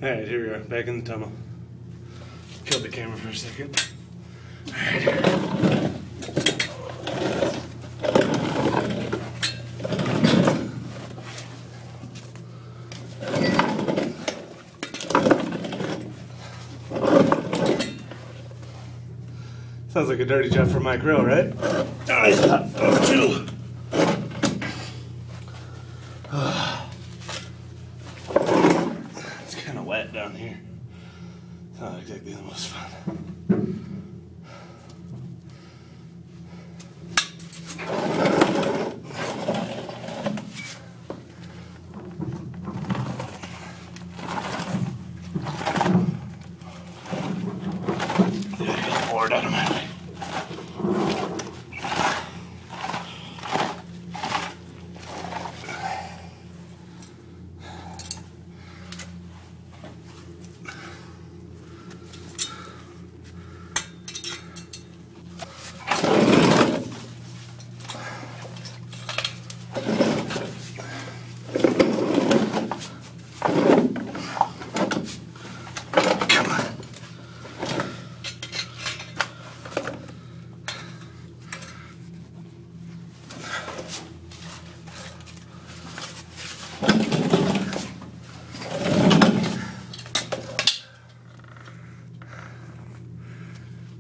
Alright, here we are, back in the tunnel. Killed the camera for a second. Alright. Sounds like a dirty job for my grill, right? I thought so too. It's kind of wet down here. It's not exactly the most fun. Pour it out of my way.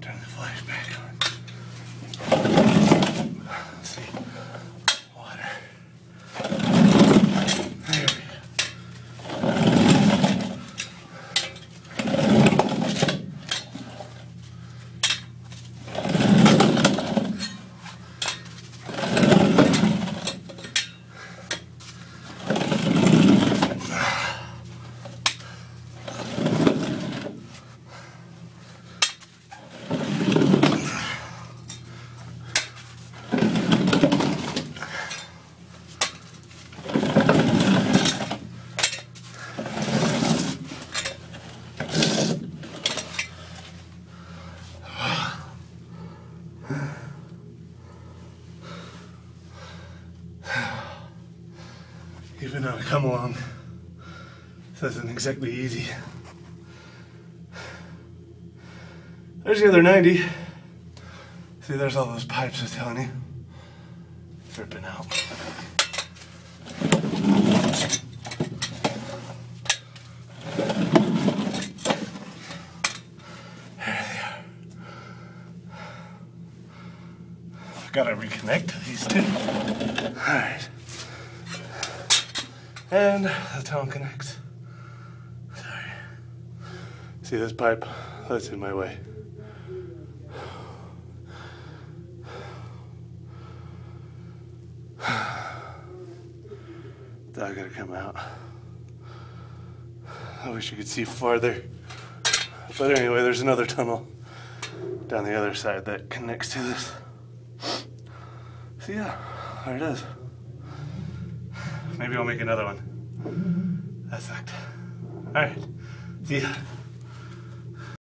Turn the flash back on. Let's see. Water. There we go. Even though I come along, this isn't exactly easy. There's the other 90. See, there's all those pipes I was telling you. Dripping out. There they are. I've got to reconnect these two. Alright. And the tunnel connects. Sorry. See this pipe? That's in my way. That gotta come out. I wish you could see farther. But anyway, there's another tunnel down the other side that connects to this. So yeah, there it is. Maybe I'll make another one. That sucked. Alright, see ya.